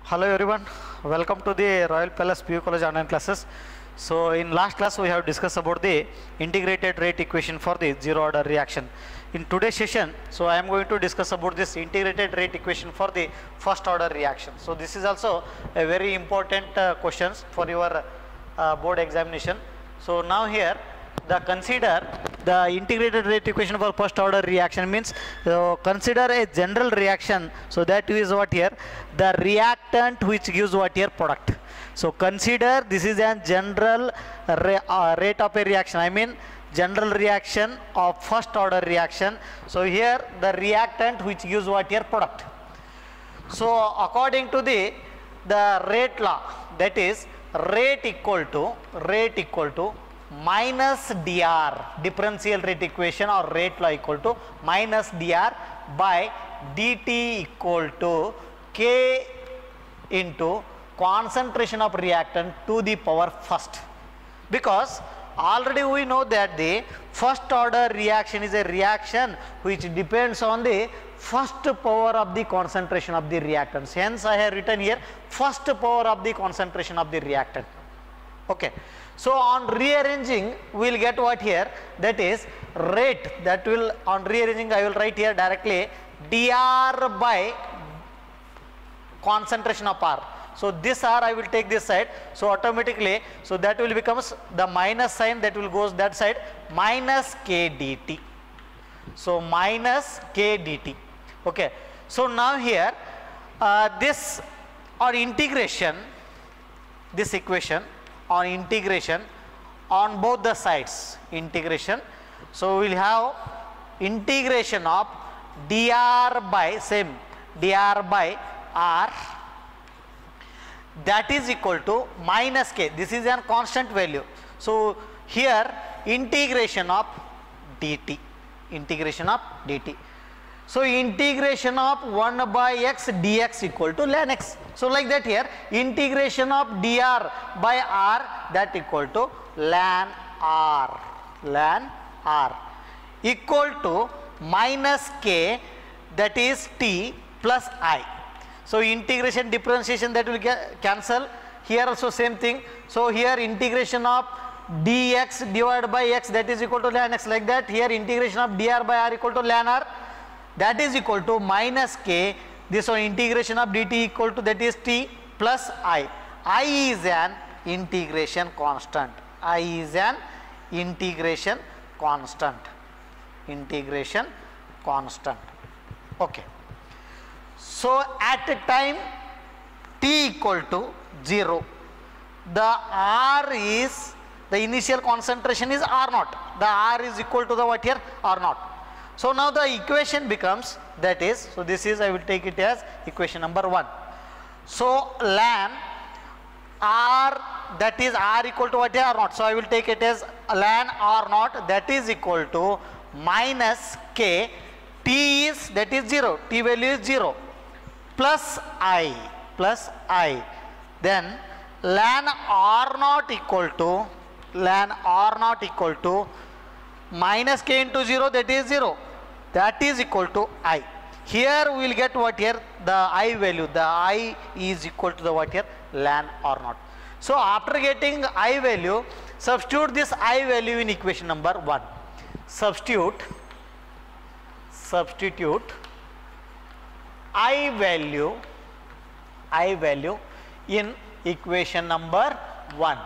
Hello everyone, welcome to the Royal Palace PU College online classes. So in last class we have discussed about the integrated rate equation for the zero order reaction. In today's session, so I am going to discuss about this integrated rate equation for the first order reaction. So this is also a very important questions for your board examination. So now here consider the integrated rate equation for first order reaction means consider a general reaction. So that is what here the reactant which gives what here product. So consider this is a general rate of a reaction, I mean general reaction of first order reaction. So here the reactant which gives what here product. So according to the rate law, that is rate equal to minus dr, differential rate equation or rate law equal to minus dr by dt equal to k into concentration of reactant to the power first, because already we know that the first order reaction is a reaction which depends on the first power of the concentration of the reactants. Hence I have written here first power of the concentration of the reactant. Okay. So on rearranging we will get what here, that is rate, that will on rearranging I will write here directly dr by concentration of R. So this R I will take this side, so automatically so that will becomes the minus sign that will goes that side, minus k dt. So minus k dt. Okay. So now here this on integration, this equation on integration on both the sides, integration. So we will have integration of dr by same dr by r, that is equal to minus k, this is a constant value. So here integration of dt, integration of dt. So integration of 1 by x dx equal to ln x. So like that here integration of dr by r, that equal to ln r equal to minus k, that is t plus I. So integration differentiation that will get cancel, here also same thing. So here integration of dx divided by x, that is equal to ln x, like that here integration of dr by r equal to ln r, that is equal to minus k, this one integration of dt equal to, that is t plus I. I is an integration constant, I is an integration constant, integration constant. Okay. So at a time t equal to 0, the R is, the initial concentration is R naught, the R is equal to the what here, R naught. So now the equation becomes, that is, so this is I will take it as equation number 1. So ln R, that is R equal to what here, R naught. So I will take it as ln R naught, that is equal to minus k, t is, that is 0, t value is 0, plus I, then ln R naught equal to minus k into 0, that is 0, that is equal to I. Here we will get what here, the I value, the I is equal to the what here, ln R naught. So after getting I value, substitute this I value in equation number 1. Substitute I value in equation number 1.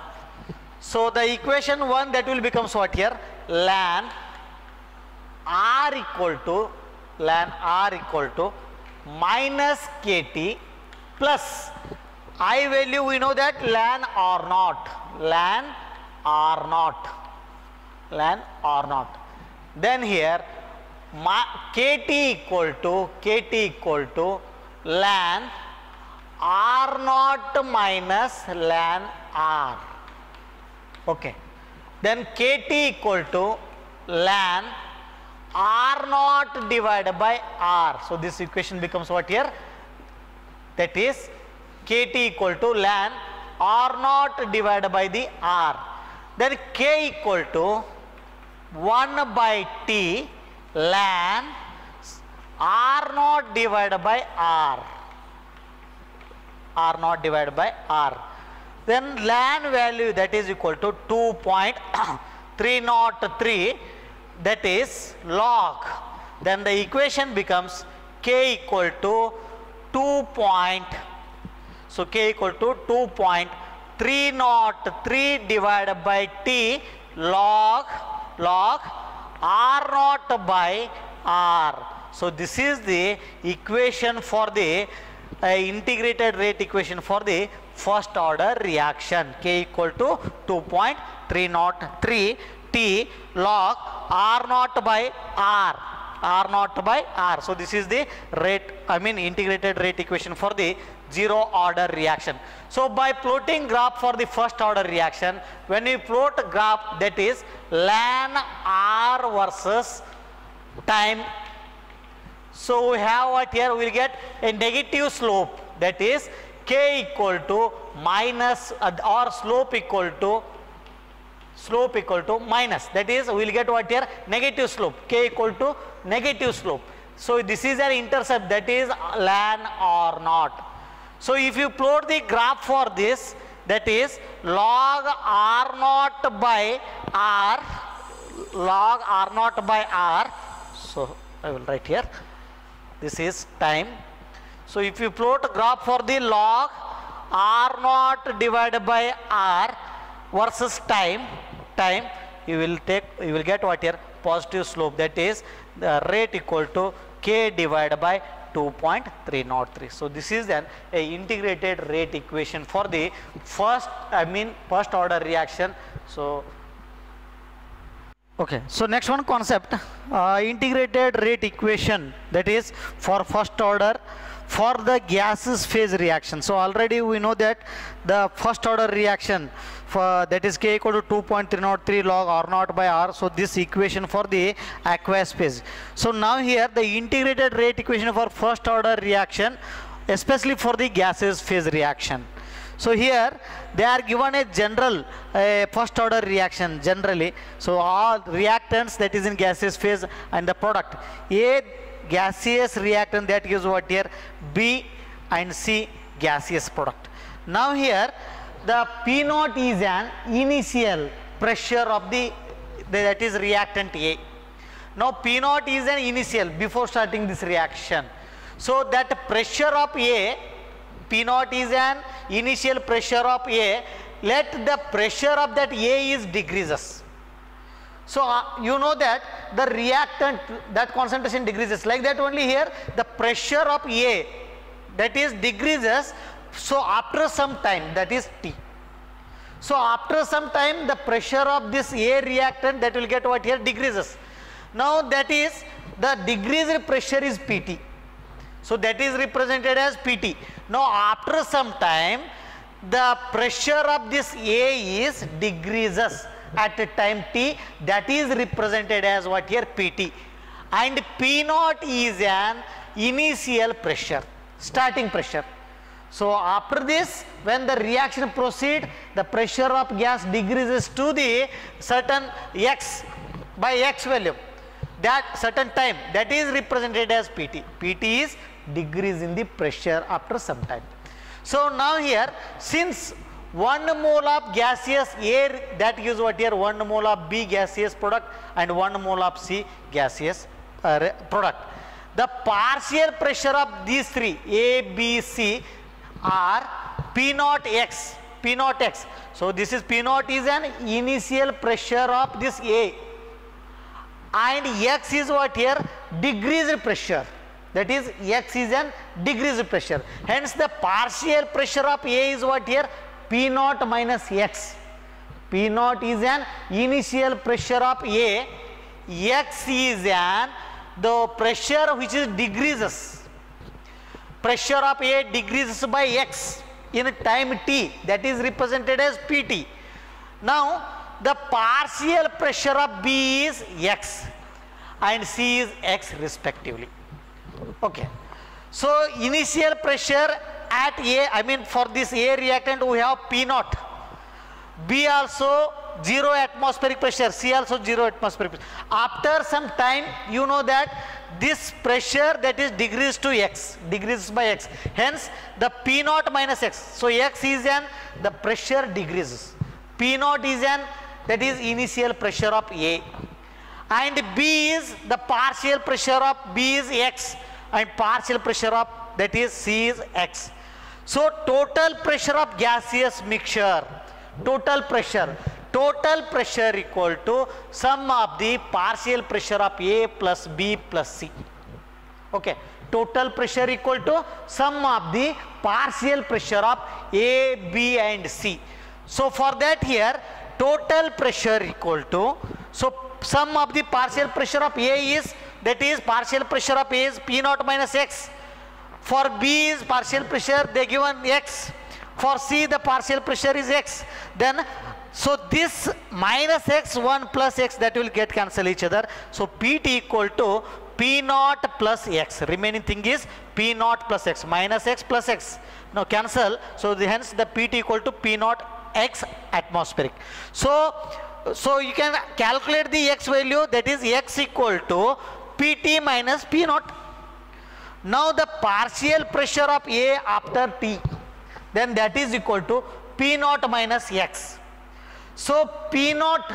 So the equation 1 that will becomes what here, ln R equal to minus kt plus I value we know that ln R naught. Then here kt equal to ln R naught minus ln R. Okay. Then kt equal to ln R naught divided by R. So this equation becomes what here, that is kt equal to ln R naught divided by the R. Then k equal to 1 by t ln R naught divided by R. R naught divided by R. Then ln value that is equal to 2.303, that is log. Then the equation becomes K equal to 2.303 divided by T log R naught by R. So this is the equation for the integrated rate equation for the first order reaction. K equal to 2.303 T log R naught by R. So this is the integrated rate equation for the zero order reaction. So by plotting graph for the first order reaction, when we plot graph, that is ln R versus time. So we have what here, we will get a negative slope, that is K equal to minus or slope equal to minus, that is we will get what here, negative slope, K equal to negative slope. So this is an intercept, that is ln R naught. So if you plot the graph for this, that is log R naught by R, so I will write here, this is time. So if you plot graph for the log R naught divided by R versus time, you will get what here, positive slope, that is the rate equal to K divided by 2.303. So this is an integrated rate equation for the first order reaction. So okay, so next one concept, integrated rate equation, that is for first order for the gases phase reaction. So already we know that the first order reaction for that is K equal to 2.303 log R naught by R. So this equation for the aqueous phase. So now here the integrated rate equation for first order reaction, especially for the gases phase reaction. So here they are given a general first order reaction generally. So all reactants that is in gaseous phase and the product, A gaseous reactant, that gives what here, B and C gaseous product. Now here the P naught is an initial pressure of that is reactant A. Now P naught is an initial before starting this reaction. So that pressure of A, P naught is an initial pressure of A, let the pressure of that A is decreases. So you know that the reactant, that concentration decreases, like that only here the pressure of A, that is decreases. So after some time, that is T. So after some time the pressure of this A reactant, that will get what here, decreases. Now that is the decreased pressure is PT. So that is represented as PT. Now after some time the pressure of this A is decreases at a time T, that is represented as what here, PT. And P naught is an initial pressure, starting pressure. So after this, when the reaction proceeds, the pressure of gas decreases to the certain X by X value, that certain time, that is represented as PT. PT is decrease in the pressure after some time. So now here, since 1 mole of gaseous air, that gives what here, 1 mole of B gaseous product and 1 mole of C gaseous product. The partial pressure of these three, A, B, C, are P naught X. So this is P naught is an initial pressure of this A, and X is what here, decreased pressure, that is X is an decreased pressure. Hence the partial pressure of A is what here, P naught minus X. P naught is an initial pressure of A, X is the pressure which is decreases. Pressure of A decreases by X in time T, that is represented as PT. Now the partial pressure of B is X and C is X respectively. Okay. So initial pressure at A, for this A reactant we have P naught. B also zero atmospheric pressure, C also zero atmospheric pressure. After some time, you know that this pressure that is decreased to x, decreases by x. Hence, the P naught minus x. So x is the pressure decreases. P naught is that is initial pressure of A, and B is the partial pressure of B is x, and partial pressure of that is C is x. So total pressure of gaseous mixture, total pressure equal to sum of the partial pressure of A plus B plus C. Okay, total pressure equal to sum of the partial pressure of A, B and C. So for that here, total pressure equal to, so sum of the partial pressure of A is, that is partial pressure of A is P naught minus x. For B is partial pressure, they given x. For C the partial pressure is x. Then so this minus x 1 plus x, that will get cancel each other. So Pt equal to P naught plus x. Remaining thing is P naught plus x, minus x plus x. Now cancel. So hence the Pt equal to P naught x atmospheric. So you can calculate the x value, that is x equal to Pt minus P naught. Now the partial pressure of A after T, then that is equal to P naught minus x. So P naught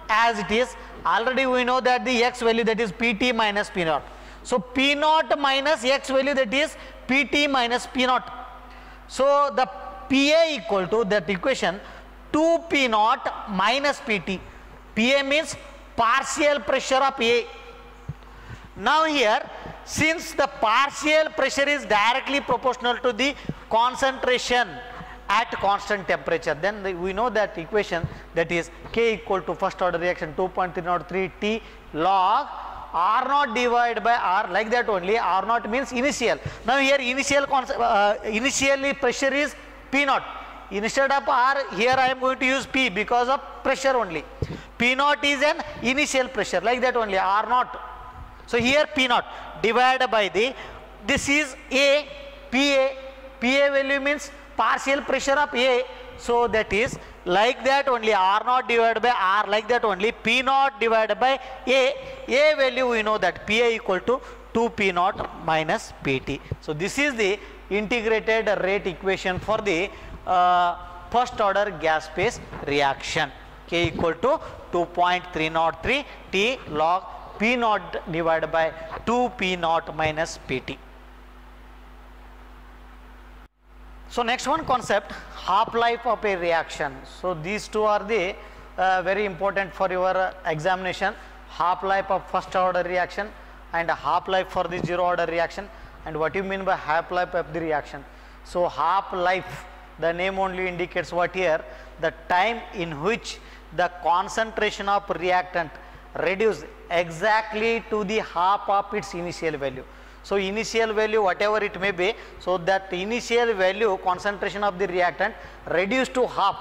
as it is, already we know that the x value, that is Pt minus P naught. So P naught minus x value, that is Pt minus P naught. So the Pa equal to that equation 2P naught minus Pt. Pa means partial pressure of A. Now here, since the partial pressure is directly proportional to the concentration at constant temperature, then we know that equation, that is K equal to first order reaction 2.303 T log R naught divided by R, like that only. R naught means initial. Now here initially pressure is P naught. Instead of R, here I am going to use P because of pressure only. P naught is an initial pressure, like that only, R naught. So here P naught divided by the, this is A, PA value means partial pressure of A. So that is like that only, R naught divided by R, like that only, P naught divided by A value we know that Pa equal to 2P naught minus Pt. So this is the integrated rate equation for the first order gas phase reaction. K equal to 2.303 T log P naught divided by 2P naught minus Pt. So next one concept, half-life of a reaction. So these two are the very important for your examination. Half-life of first order reaction and half-life for the zero order reaction. And what you mean by half-life of the reaction? So half-life, the name only indicates what here, the time in which the concentration of reactant reduced exactly to the half of its initial value. So initial value whatever it may be, so that initial value concentration of the reactant reduced to half.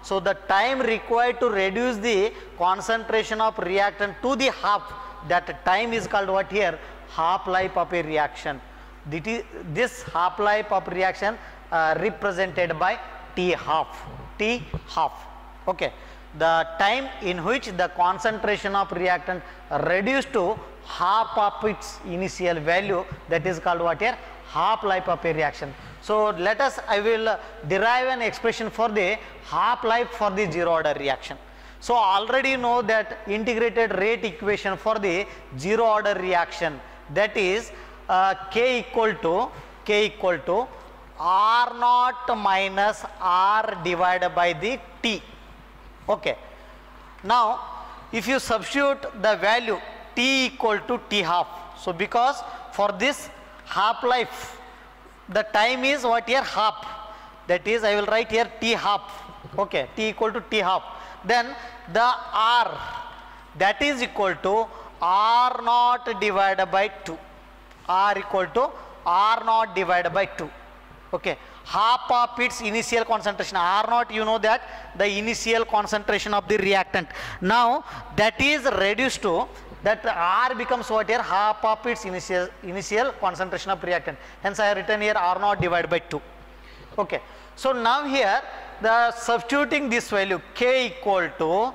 So the time required to reduce the concentration of reactant to the half, that time is called what here? Half-life of a reaction. This half-life of reaction represented by T half. Okay. The time in which the concentration of reactant reduced to half of its initial value, that is called what here? Half-life of a reaction. So let us, I will derive an expression for the half-life for the zero order reaction. So already you know that integrated rate equation for the zero order reaction, that is K equal to R naught minus R divided by the T. Okay. Now if you substitute the value T equal to T half, so because for this half-life the time is what here? Half. That is, I will write here T half. Okay, T equal to T half. Then the R, that is equal to R naught divided by 2. R equal to R naught divided by 2. Okay, half of its initial concentration. R naught, you know that the initial concentration of the reactant. Now that is reduced to, that R becomes what here? Half of its initial concentration of reactant. Hence I have written here R naught divided by 2. Okay. So now here the substituting this value K equal to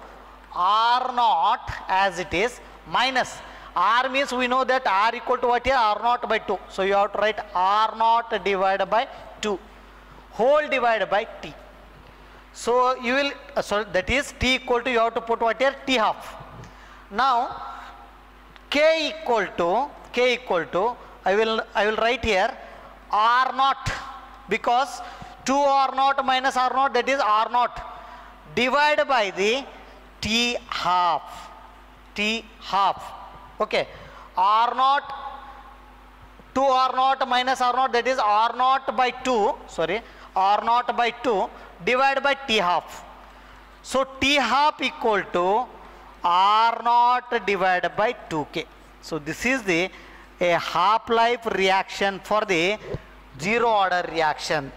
R naught as it is minus R means we know that R equal to what here? R naught by 2. So you have to write R naught divided by 2 whole divided by T. So you will, that is T equal to, you have to put what here? T half. Now K equal to, I will write here R naught, because 2 R naught minus R naught, that is R naught, divided by the T half. Okay, R naught, 2 R naught minus R naught, that is R naught by 2, R naught by 2 divided by T half. So T half equal to R naught divided by 2K. So this is a half-life reaction for the zero order reaction.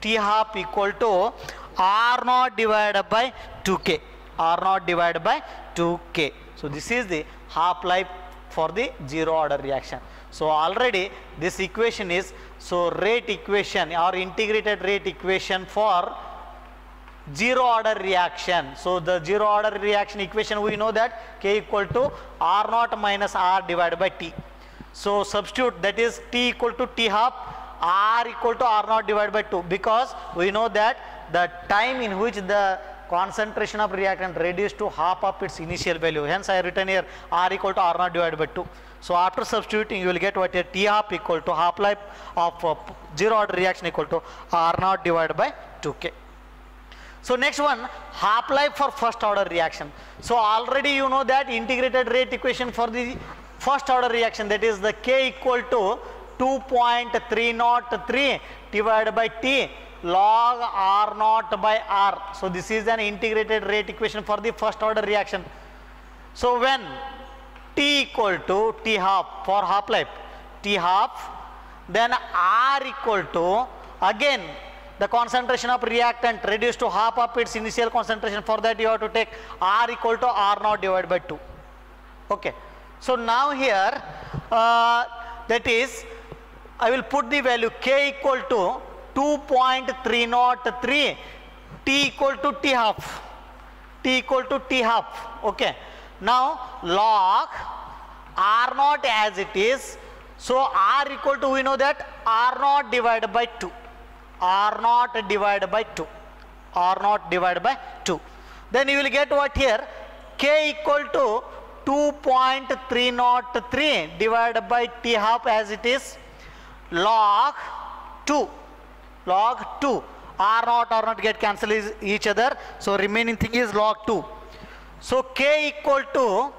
T half equal to R naught divided by 2K. R naught divided by 2K. So this is the half-life for the zero order reaction. So already this equation is, so rate equation or integrated rate equation for zero order reaction. So the zero order reaction equation, we know that K equal to R naught minus R divided by T. So substitute, that is T equal to T half, R equal to R naught divided by 2, because we know that the time in which the concentration of reactant reduced to half of its initial value. Hence I written here R equal to R naught divided by 2. So after substituting, you will get what here? T half equal to half life of zero order reaction equal to R naught divided by 2K. So next one, half life for first order reaction. So already you know that integrated rate equation for the first order reaction, that is the K equal to 2.303 divided by T log R naught by R. So this is an integrated rate equation for the first order reaction. So when T equal to T half for half life, T half, then R equal to, again the concentration of reactant reduced to half of its initial concentration. For that you have to take R equal to R naught divided by 2. Okay. So now here that is, I will put the value K equal to 2.303, T equal to T half, T equal to T half. Okay. Now log R naught as it is. So R equal to, we know that R naught divided by 2. R naught divided by 2. R naught divided by 2. Then you will get what here? K equal to 2.303 divided by T half as it is log 2. Log 2. R naught get cancelled each other. So remaining thing is log 2. So K equal to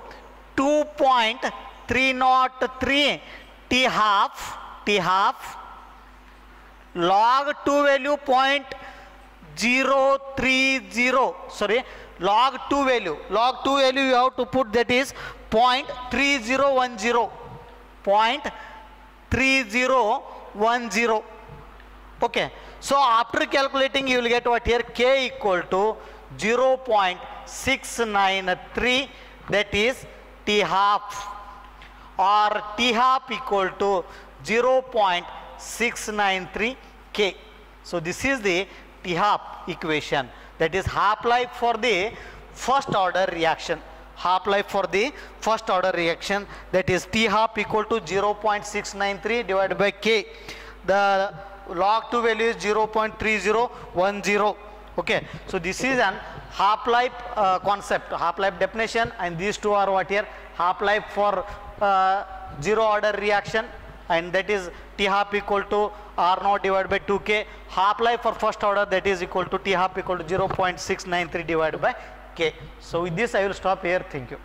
2.303 T half log 2 value 0.030, log 2 value you have to put, that is 0.3010, 0.3010. Okay. So after calculating, you will get what here? K equal to 0.693, that is T half, or T half equal to 0.693 K. So this is the T half equation, that is half life for the first order reaction. Half life for the first order reaction, that is T half equal to 0.693 divided by K. The log 2 value is 0.3010. Okay. So this is an half life concept, half life definition, and these two are what here? Half life for zero order reaction, and that is T half equal to R naught divided by 2K. Half life for first order, that is equal to T half equal to 0.693 divided by K. So with this I will stop here. Thank you.